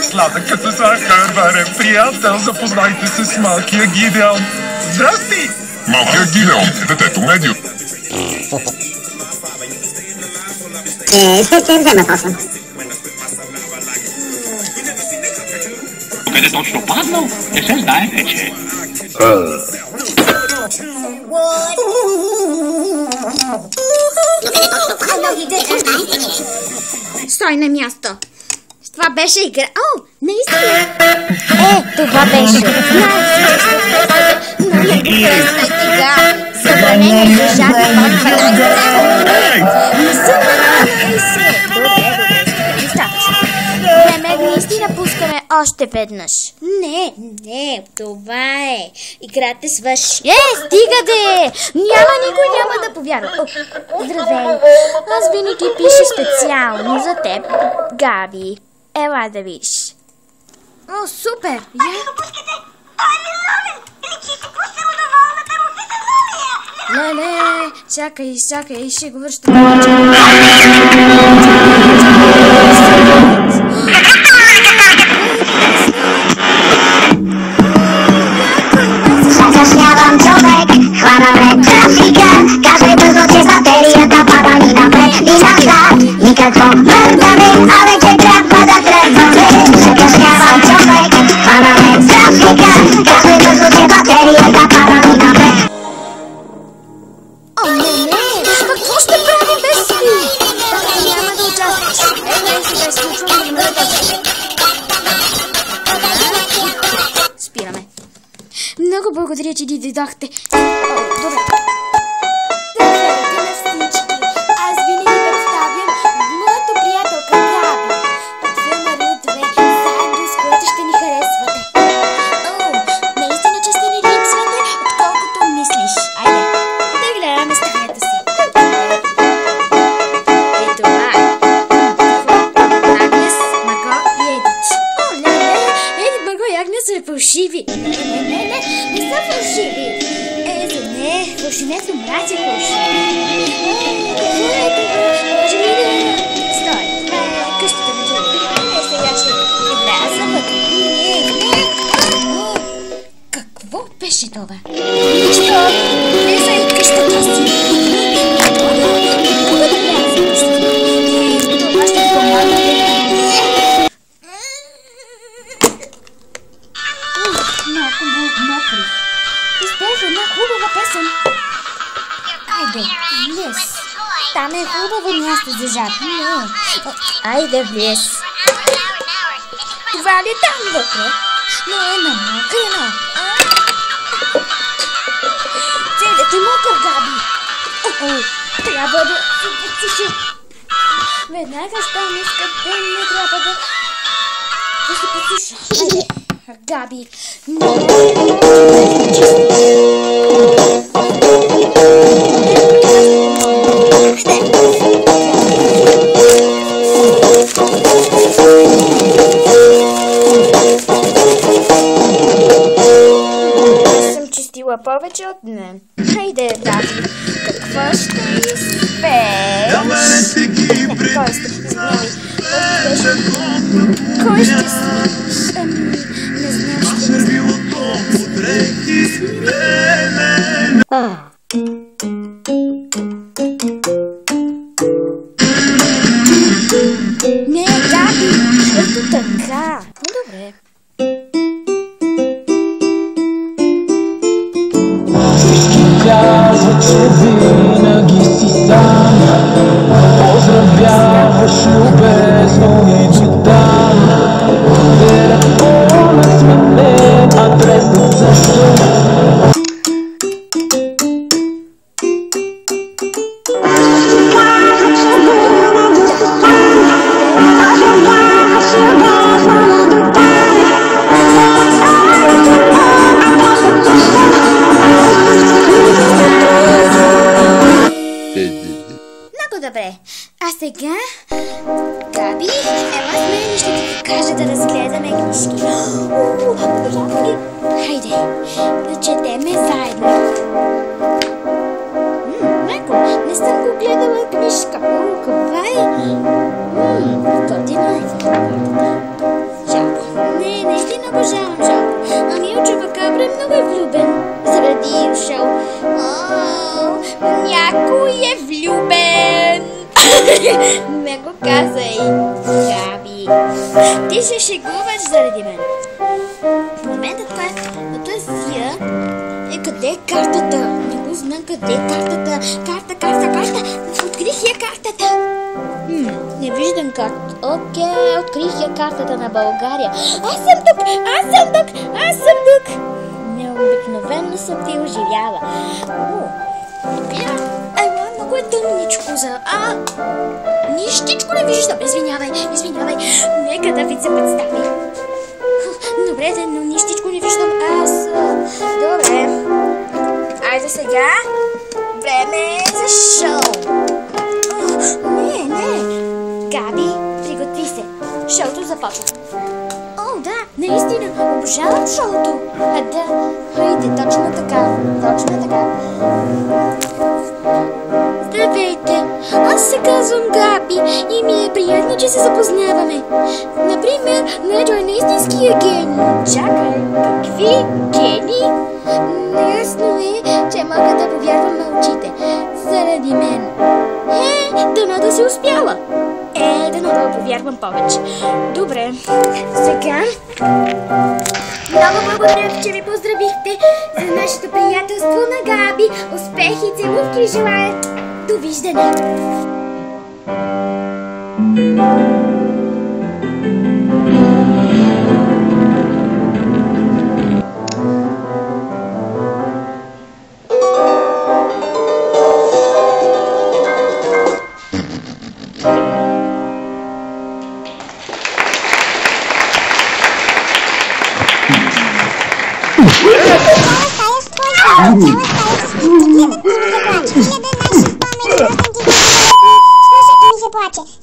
Сладък като захар, варен приятел, запознайте се с малкия Гидеон. Здрасти! Малкият Гидеон, детето Медио. Ще взема после. Къде точно паднал, не се знае вече. Стой на място. Това беше игра. О, наистина. Това беше. Знаех си, но не го харесвах сега. Събранение за жадни под 12. Не съм се. Добре. Достатъчно. Време наистина пускаме още веднъж. Не, това е. Играта свърши. Стига де! Никой няма да повярва. Здравей. Аз винаги пиша специално за теб, Габи. Ела да видиш. О, супер! Пускайте! Той е виновен! Личи си пуснем доволната му физиономия! Леле, чакай, ще го връщам. Закъснявам човек, хванаме трафика. Казвай бързо, че батерията пада ни напред и назад. Никакво мърдане, а вече трябва да тръгваме. Закъснявам човек, хванаме трафика. Казвай бързо, че батерията пада ни напред. О, не! Какво ще правим без си? Няма да участваш. Сега се случва да мръдаш. Спираме. Много благодаря, че дойдохте. Добре. Здравейте на всички. Аз винаги представям моята приятелка Габи от филма Рил 2, заедно с което ще ни харесвате. Наистина, че ще ни липсвате, отколкото мислиш. Айде, да гледаме стаята си. Това е. Агнес, Марго и Едит. Едит, Марго и Агнес са фалшиви. Не са фалшиви. Не, фалшивето мразя фалшиви. Какво е това? Може ли да... Стой, това е къщата на Джули. Сега ще вляза вътре. Какво беше това? Нищо, влеза и къщата си. Мога да вляза в къщата. Това ще помага. Малко мокри. Изпее една хубава песен. Айде, влез. Там е хубаво място за жадни. Айде, влез. Това ли там вътре? Но е намокрено. Целият е мокър, Габи. Трябва да се подсуши. Веднага щом иска ден не трябва да се подсуша. Айде. Габи, съм чистила повече от днем. Хайде, Габи, какво ще изпееш? Тоест, извинявай, кой ще си? Не знам, ще не, Габи, ето така. Добре. Казва, че винаги си сам. Поздравяваш любезно и читам. Телефонът сменен, адресът също. Добре, а сега, Габи, ела с мен и ще ти покажа да разгледаме книжки. Хайде, да четеме заедно. Добре, много е влюбен заради Рошел. Някой е влюбен. Не го казай, Габи. Ти се шегуваш заради мен. В момента това е, но той свия. Къде е картата? Не го знам къде е картата. Карта. Открих я картата. Не виждам картата. Окей, открих я картата на България. Аз съм тук. Необикновено съм ти оживяла. Много е тъмничко за... Нищичко не виждам. Извинявай. Нека да ви се представи. Добре, но нищичко не виждам аз. Добре. Айде сега. Време за шоу. Не. Габи, приготви се. Шоуто започва. Да, наистина. Обожавам шоуто. Да, хайде, точно така. Здравейте, аз се казвам Габи и ми е приятно, че се запознаваме. Например, Недо е наистинския гений. Чакай, какви гении? Ясно е, че мога да повярвам на очите. Заради мен. Дано да си успяла. Дано да повярвам повече. Добре, сега... Много благодаря, че ми поздравихте за нашето приятелство на Габи. Успех и целувки желая. Довиждане!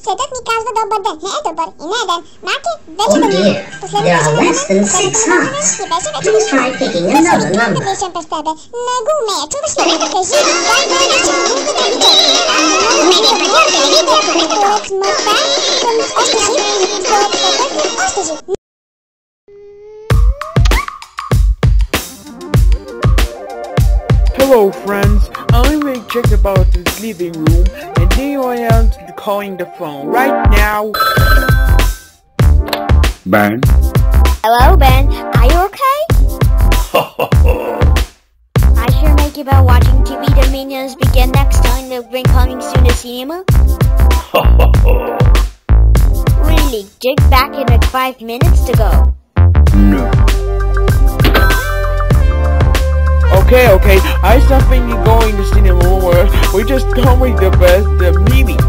Светът ми казва добър ден. Не е добър и не е ден. Марти, вече да ми... Последната жена Please try picking another number. Беше през тебе. Не го умея. Чуваш ли ме? Кажи. Дай ме рече. Според смъртта съм още жив. Според смъртта съм още жив. Hello friends, I'm going to check about this living room and they are out calling the phone right now. Ben? Hello Ben, are you okay? I sure make you about watching TV The Minions begin next time. They'll bring coming soon to cinema. Really, dig back in like 5 minutes to go. No. Okay, I stopped thinking going to cinema where we just going the best the movie.